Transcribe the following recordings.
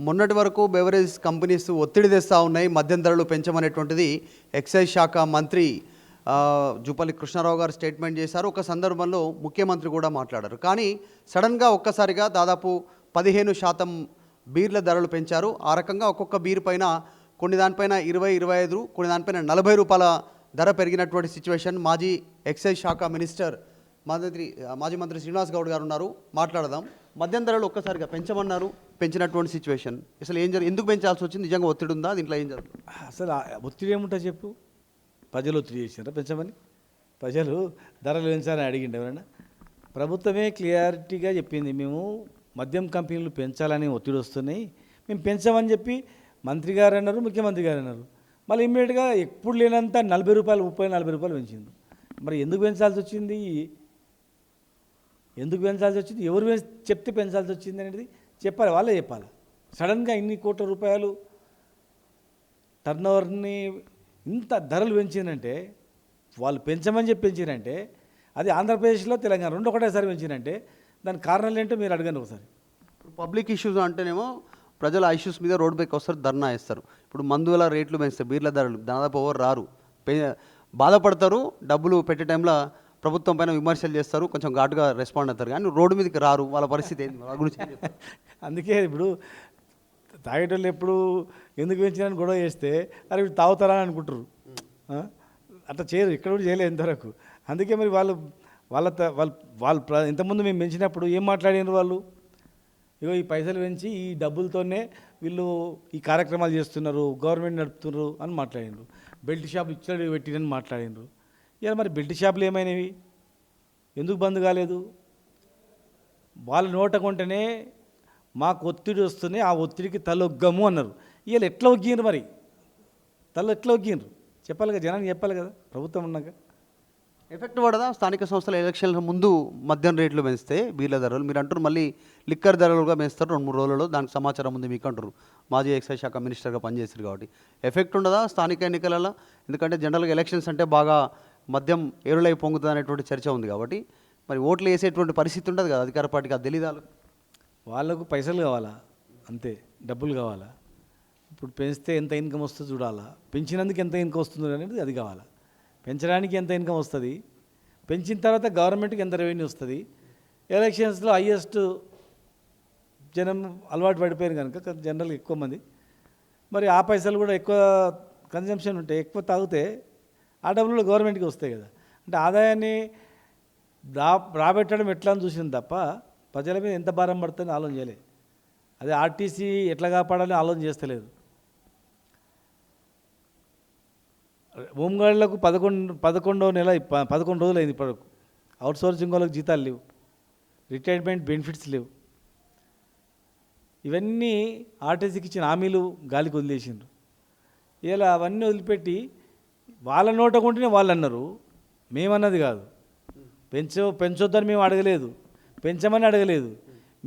మొన్నటి వరకు beverage companies ఒత్తిడి తెస్తూ ఉన్నాయి, మద్యం ధరలు పెంచమనేటువంటిది ఎక్సైజ్ శాఖ మంత్రి జూపల్లి కృష్ణారావు గారు స్టేట్మెంట్ చేశారు. ఒక సందర్భంలో ముఖ్యమంత్రి కూడా మాట్లాడారు. కానీ సడన్గా ఒక్కసారిగా దాదాపు 15% బీర్ల ధరలు పెంచారు. ఆ రకంగా ఒక్కొక్క బీర్ పైన కొన్ని దానిపైన 20-25, కొన్ని దానిపైన 40 రూపాయల ధర పెరిగినటువంటి సిచ్యువేషన్. మాజీ ఎక్సైజ్ శాఖ మాజీ మంత్రి శ్రీనివాస్ గౌడ్ గారు ఉన్నారు, మాట్లాడదాం. మద్యం ధరలు ఒక్కసారిగా పెంచమన్నారు, పెంచినటువంటి సిచ్యువేషన్ అసలు ఎందుకు పెంచాల్సి వచ్చింది? నిజంగా ఒత్తిడి ఉందా దీంట్లో? ఏం జరుగుతుంది అసలు? ఒత్తిడి ఏముంటుంది చెప్పు? ప్రజలు ఒత్తిడి చేసినారా పెంచమని? ప్రజలు ధరలు పెంచాలని అడిగిండు ఎవరైనా? ప్రభుత్వమే క్లియారిటీగా చెప్పింది, మేము మద్యం కంపెనీలు పెంచాలని ఒత్తిడి వస్తున్నాయి, మేము పెంచామని చెప్పి మంత్రి గారు అన్నారు, ముఖ్యమంత్రి గారు అన్నారు. మళ్ళీ ఇమ్మీడియట్గా ఎప్పుడు లేనంత 40 రూపాయలు, 30-40 రూపాయలు పెంచింది. మరి ఎందుకు పెంచాల్సి వచ్చింది? ఎవరు చెప్తే పెంచాల్సి వచ్చింది అనేది చెప్పాలి, వాళ్ళే చెప్పాలి. సడన్గా ఇన్ని కోట్ల రూపాయలు టర్నోవర్ని ఇంత ధరలు పెంచిందంటే, వాళ్ళు పెంచమని చెప్పి పెంచినంటే, అది ఆంధ్రప్రదేశ్లో తెలంగాణ రెండు ఒకటేసారి పెంచినంటే దానికి కారణాలు ఏంటో మీరు అడగండి ఒకసారి. పబ్లిక్ ఇష్యూస్ అంటేనేమో ప్రజల ఇష్యూస్ మీద రోడ్ పైకి వస్తారు, ధర్నా వేస్తారు. ఇప్పుడు మందుల రేట్లు పెంచుతారు, బీర్ల ధరలు దాదాపు ఎవరు రారు, బాధపడతారు. డబ్బులు పెట్టే టైంలో ప్రభుత్వం పైన విమర్శలు చేస్తారు, కొంచెం ఘాటుగా రెస్పాండ్ అవుతారు, కానీ రోడ్డు మీదకి రారు. వాళ్ళ పరిస్థితి ఏంటి? వాళ్ళ గురించి అందుకే ఇప్పుడు తాగేటోళ్ళు ఎప్పుడు ఎందుకు పెంచినారని గొడవ చేస్తే అరే వీళ్ళు తాగుతారా అని అనుకుంటారు. అట్లా చేయరు, ఇక్కడ కూడా చేయలేదు ఇంతవరకు. అందుకే మరి వాళ్ళు ఇంతకుముందు మేము పెంచినప్పుడు ఏం మాట్లాడినారు వాళ్ళు? ఇగో ఈ పైసలు పెంచి ఈ డబ్బులతోనే వీళ్ళు ఈ కార్యక్రమాలు చేస్తున్నారు, గవర్నమెంట్ నడుపుతున్నారు అని మాట్లాడినారు. బెల్ట్ షాప్ ఇచ్చడి పెట్టినని మాట్లాడినారు. ఇలా మరి బెల్ట్ షాపులు ఏమైనవి? ఎందుకు బంద్ కాలేదు? వాళ్ళ నోట కొంటేనే మాకు ఒత్తిడి వస్తుంది, ఆ ఒత్తిడికి తలొగ్గము అన్నారు. వీళ్ళు ఎట్లా ఒగ్గినారు? మరి ఎట్లా ఒగ్గినారు చెప్పాలి కదా, జనానికి చెప్పాలి కదా ప్రభుత్వం ఉన్నాక. ఎఫెక్ట్ పడదా? స్థానిక సంస్థల ఎలక్షన్ల ముందు మద్యం రేట్లు పెంచితే బీర్ల ధరలు, మీరు అంటారు మళ్ళీ లిక్కర్ ధరలుగా పెంచుతారు 2-3 రోజులలో, దానికి సమాచారం ఉంది మీకు అంటారు. మాజీ ఎక్సైజ్ శాఖ మినిస్టర్గా పనిచేస్తారు కాబట్టి ఎఫెక్ట్ ఉండదా స్థానిక ఎన్నికలలో? ఎందుకంటే జనరల్గా ఎలక్షన్స్ అంటే బాగా మద్యం ఏరులై పొంగుతుంది అనేటువంటి చర్చ ఉంది కాబట్టి మరి ఓట్లు వేసేటువంటి పరిస్థితి ఉండదు కదా అధికార పార్టీకి, అది తెలీదా? వాళ్ళకు పైసలు కావాలా, అంతే, డబ్బులు కావాలా. ఇప్పుడు పెంచితే ఎంత ఇన్కమ్ వస్తుందో చూడాలా, పెంచినందుకు ఎంత ఇన్కమ్ వస్తుందో అనేది అది కావాలా. పెంచడానికి ఎంత ఇన్కమ్ వస్తుంది, పెంచిన తర్వాత గవర్నమెంట్కి ఎంత రెవెన్యూ వస్తుంది. ఎలక్షన్స్లో హయ్యెస్ట్ జనం అలవాటు పడిపోయారు కనుక జనరల్గా ఎక్కువ మంది, మరి ఆ పైసలు కూడా ఎక్కువ కన్జంప్షన్ ఉంటే, ఎక్కువ తాగితే ఆ డబ్బులు గవర్నమెంట్కి వస్తాయి కదా. అంటే ఆదాయాన్ని రాబెట్టడం ఎట్లా అని చూసింది తప్ప ప్రజల మీద ఎంత భారం పడుతుందని ఆలోచన చేయలేదు. అదే ఆర్టీసీ ఎట్లా కాపాడాలని ఆలోచన చేస్తలేదు. హోంగార్డులకు 11వ నెల 11 రోజులు అయింది ఇప్పటికు. అవుట్సోర్సింగ్ వాళ్ళకి జీతాలు లేవు, రిటైర్మెంట్ బెనిఫిట్స్ లేవు. ఇవన్నీ ఆర్టీసీకి ఇచ్చిన హామీలు గాలికి వదిలేసిండ్రు. ఇలా అవన్నీ వదిలిపెట్టి వాళ్ళ నోట కొంటేనే వాళ్ళు అన్నారు, మేమన్నది కాదు. పెంచొద్దని మేము అడగలేదు, పెంచమని అడగలేదు.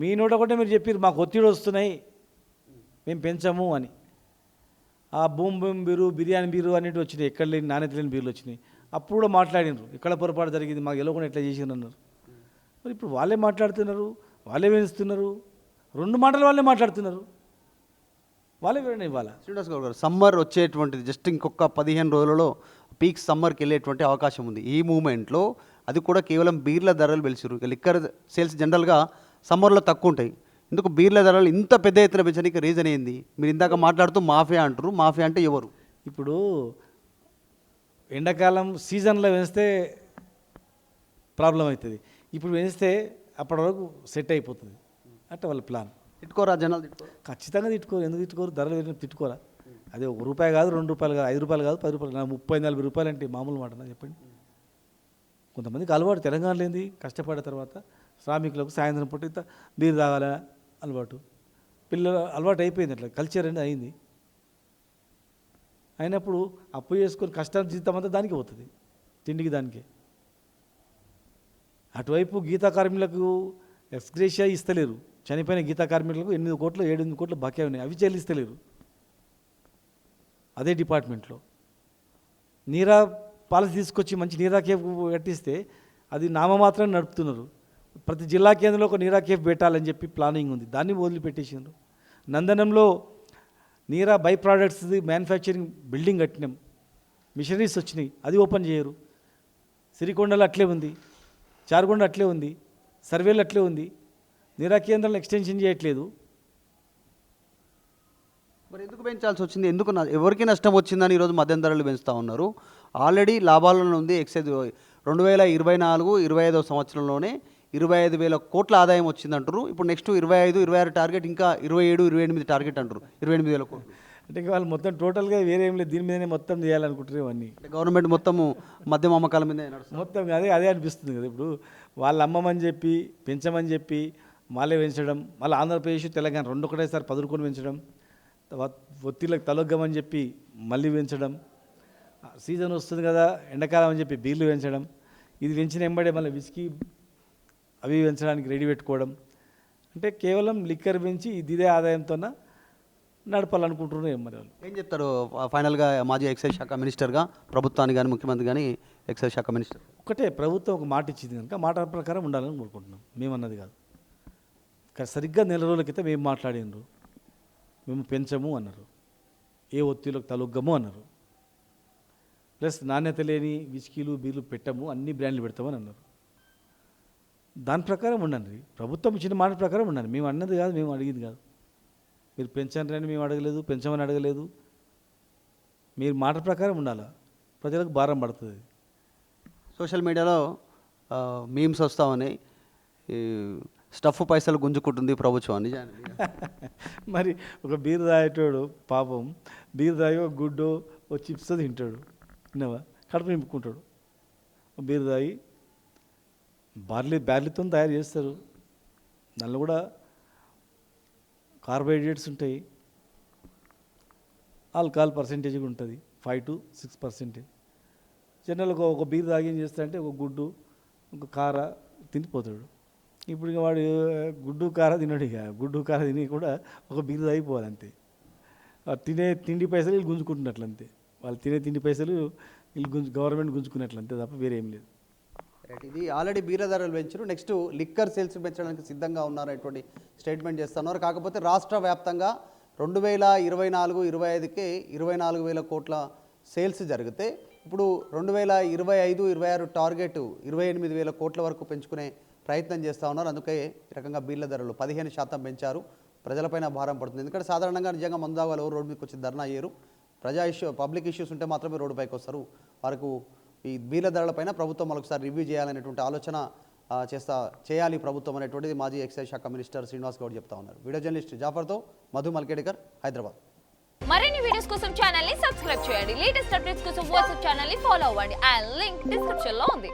మీ నోట కొంటే మీరు చెప్పారు మాకు ఒత్తిడి వస్తున్నాయి, మేము పెంచము అని. ఆ బూమ్ బీరు, బిర్యానీ బీరు అనేవి వచ్చినాయి, ఎక్కడ లేని నాణ్యత లేని బీర్లు వచ్చినాయి. అప్పుడు కూడా మాట్లాడినారు, ఇక్కడ పొరపాటు జరిగింది, మాకు ఎలాగొని ఎట్లా చేసినారు అన్నారు. మరి ఇప్పుడు వాళ్ళే మాట్లాడుతున్నారు, వాళ్ళే పెంచుతున్నారు, 2 మాటలు వాళ్ళే మాట్లాడుతున్నారు, వాళ్ళే వివరణ ఇవ్వాలి. శ్రీనివాస్ గౌడ్ గారు, సమ్మర్ వచ్చేటువంటిది జస్ట్ ఇంకొక 15 రోజులలో పీక్ సమ్మర్కి వెళ్ళేటువంటి అవకాశం ఉంది. ఈ మూమెంట్లో అది కూడా కేవలం బీర్ల ధరలు పెంచారు. లిక్కర్ సేల్స్ జనరల్గా సమ్మర్లో తక్కువ ఉంటాయి, ఎందుకు బీర్ల ధరలు ఇంత పెద్ద ఎత్తున పెంచడానికి రీజన్ ఏంది? మీరు ఇందాక మాట్లాడుతూ మాఫియా అంటారు, మాఫియా అంటే ఎవరు? ఇప్పుడు ఎండాకాలం సీజన్లో పెంచితే ప్రాబ్లం అవుతుంది, ఇప్పుడు పెంచితే అప్పటి వరకు సెట్ అయిపోతుంది. అంటే వాళ్ళ ప్లాన్. తిట్టుకోరా జనాలు? తిట్టుకోరు, ఖచ్చితంగా తిట్టుకోరు. ఎందుకు తిట్టుకోరు? ధరలు పెరిగిన తిట్టుకోరా? అదే ₹1 కాదు, ₹2 కాదు, ₹5 కాదు, ₹10, 30-40 రూపాయలు అంటే మామూలు మాటనా చెప్పండి? కొంతమందికి అలవాటు, తెలంగాణలో ఏంది, కష్టపడిన తర్వాత శ్రామికులకు సాయంత్రం పూట ఇంత బీరు తాగాలా అలవాటు, పిల్లలు అలవాటు అయిపోయింది, అట్లా కల్చర్ అనేది అయింది. అయినప్పుడు అప్పు చేసుకొని కష్టాన్ని జీతం అంతా దానికి పోతుంది, తిండికి దానికే. అటువైపు గీతా కార్మికులకు ఎక్స్గ్రేషియా ఇస్తలేరు, చనిపోయిన గీతా కార్మికులకు 8 కోట్లు 7 కోట్లు బకాయి ఉన్నాయి, అవి చెల్లిస్తలేరు. అదే డిపార్ట్మెంట్లో నీరా పాలసీ తీసుకొచ్చి మంచి నీరా కేఫ్ కట్టిస్తే అది నామమాత్రం నడుపుతున్నారు. ప్రతి జిల్లా కేంద్రంలో ఒక నీరా కేఫ్ పెట్టాలని చెప్పి ప్లానింగ్ ఉంది, దాన్ని వదిలిపెట్టేసిండ్రు. నందనంలో నీరా బై ప్రోడక్ట్స్ మ్యానుఫ్యాక్చరింగ్ బిల్డింగ్ కట్టినాం, మిషనరీస్ వచ్చినాయి, అది ఓపెన్ చేయరు. సిరికొండలో అట్లే ఉంది, చారుకొండ అట్లే ఉంది, సర్వేలు అట్లే ఉంది. నీరా కేంద్రాలను ఎక్స్టెన్షన్ చేయట్లేదు. మరి ఎందుకు పెంచాల్సి వచ్చింది? ఎందుకు ఎవరికి నష్టం వచ్చిందని ఈరోజు మద్యం ధరలు పెంచుతూ ఉన్నారు? ఆల్రెడీ లాభాలలో ఉంది ఎక్సైజ్. 2024-25 సంవత్సరంలోనే 25,000 కోట్ల ఆదాయం వచ్చిందంటారు. ఇప్పుడు నెక్స్ట్ 25-26 టార్గెట్, ఇంకా 27-28 టార్గెట్ అంటారు, 28,000 కోట్లు. అంటే ఇంకా వాళ్ళు మొత్తం టోటల్గా వేరే ఏం లేదు, దీని మీదనే మొత్తం చేయాలనుకుంటారు ఇవన్నీ. అంటే గవర్నమెంట్ మొత్తము మద్యం అమ్మకాల మీద నడుస్తుంది. మొత్తం అదే అనిపిస్తుంది కదా. ఇప్పుడు వాళ్ళు అమ్మమని చెప్పి పెంచమని చెప్పి మళ్ళీ పెంచడం, మళ్ళీ ఆంధ్రప్రదేశ్ తెలంగాణ రెండు ఒకటేసారి 10 రూపాయలు పెంచడం, ఒత్తిళ్ళకి తలొగ్గమని చెప్పి మళ్ళీ పెంచడం, సీజన్ వస్తుంది కదా ఎండాకాలం అని చెప్పి బీర్లు పెంచడం, ఇది పెంచిన ఎంబడే మళ్ళీ విస్కీ అవి పెంచడానికి రెడీ పెట్టుకోవడం. అంటే కేవలం లిక్కర్ పెంచి ఇదే ఆదాయంతో నడపాలనుకుంటున్నారు మరి వాళ్ళు. ఏం చెప్తారు ఫైనల్గా మాజీ ఎక్సైజ్ శాఖ మినిస్టర్గా ప్రభుత్వాన్ని కానీ ముఖ్యమంత్రి కానీ? ఎక్సైజ్ శాఖ మినిస్టర్ ఒకటే, ప్రభుత్వం ఒక మాట ఇచ్చింది కనుక మాట ప్రకారం ఉండాలని కోరుకుంటున్నాం. మేమన్నది కాదు. సరిగ్గా నెల రోజుల క్రితం మేము మాట్లాడినారు, మేము పెంచము అన్నారు, ఏ ఒత్తిళ్ళకు తలొగ్గము అన్నారు, ప్లస్ నాణ్యత లేని విస్కీలు బీర్లు పెట్టము, అన్ని బ్రాండ్లు పెడతామని అన్నారు. దాని ప్రకారం ఉండండి, ప్రభుత్వం ఇచ్చిన మాట ప్రకారం ఉండండి. మేము అన్నది కాదు, మేము అడిగింది కాదు. మీరు పెంచండి అని మేము అడగలేదు, పెంచమని అడగలేదు. మీరు మాట ప్రకారం ఉండాలా, ప్రజలకు భారం పడుతుంది. సోషల్ మీడియాలో మీమ్స్ వస్తూ ఉన్నాయి, స్టఫ్ పైసలు గుంజుకుంటుంది ప్రభుత్వం అని. మరి ఒక బీర్ తాగేటోడు పాపం బీర్ తాగి ఒక గుడ్డు ఒక చిప్స్ తింటాడు, విన్నావా, కడుపు నింపుకుంటాడు. బీర్ తాగి బ్యార్లీతో తయారు చేస్తారు, దానిలో కూడా కార్బోహైడ్రేట్స్ ఉంటాయి, ఆల్కహాల్ పర్సెంటేజ్ కూడా ఉంటుంది 5 to 6%. జనరల్గా ఒక బీర్ తాగి ఏం చేస్తాడంటే ఒక గుడ్డు ఒక కార తినిపోతాడు. ఇప్పుడు ఇక వాడు గుడ్డు కార తినడు, ఇక గుడ్డు కార తిని కూడా ఒక బీర్ తాగిపోవాలి అంతే. తినే తిండి పైసలు వీళ్ళు గుంజుకుంటున్నట్లు అంతే, వాళ్ళు తినే తిండి పైసలు వీళ్ళు గవర్నమెంట్ గుంజుకున్నట్లు అంతే తప్ప వేరే ఏం లేదు. ఇది ఆల్రెడీ బీర ధరలు పెంచారు, నెక్స్ట్ లిక్కర్ సేల్స్ పెంచడానికి సిద్ధంగా ఉన్నారనేటువంటి స్టేట్మెంట్ చేస్తున్నారు. కాకపోతే రాష్ట్ర వ్యాప్తంగా 2024-25కే 24,000 కోట్ల సేల్స్ జరిగితే ఇప్పుడు 2025-26 టార్గెట్ 28,000 కోట్ల వరకు పెంచుకునే ప్రయత్నం చేస్తూ ఉన్నారు. అందుకే ఈ రకంగా బీర్ల ధరలు 15% పెంచారు. ప్రజలపైన భారం పడుతుంది. ఎందుకంటే సాధారణంగా నిజంగా మందు తాగే వాళ్ళు రోడ్డు మీదకి వచ్చి ధర్నా అయ్యారు. పబ్లిక్ ఇష్యూస్ ఉంటే మాత్రమే రోడ్డుపైకి వస్తారు. వారికి ఈ బీర్ల ధరలపైన ప్రభుత్వం మరొకసారి రివ్యూ చేయాలనేటువంటి ఆలోచన చేయాలి ప్రభుత్వం అనేటువంటిది మాజీ ఎక్సైజ్ శాఖ మినిస్టర్ శ్రీనివాస్ గౌడ్ చెప్తా ఉన్నారు. వీడియో జర్నలిస్ట్ జాఫర్తో మధు మల్కేడికర్, హైదరాబాద్. మరిన్ని వీడియోస్ కోసం ఛానల్ ని సబ్స్క్రైబ్ చేయండి. లేటెస్ట్ అప్డేట్స్ కోసం వాట్సాప్ ఛానల్ ని ఫాలో అవ్వండి. అండ్ లింక్ డిస్క్రిప్షన్ లో ఉంది.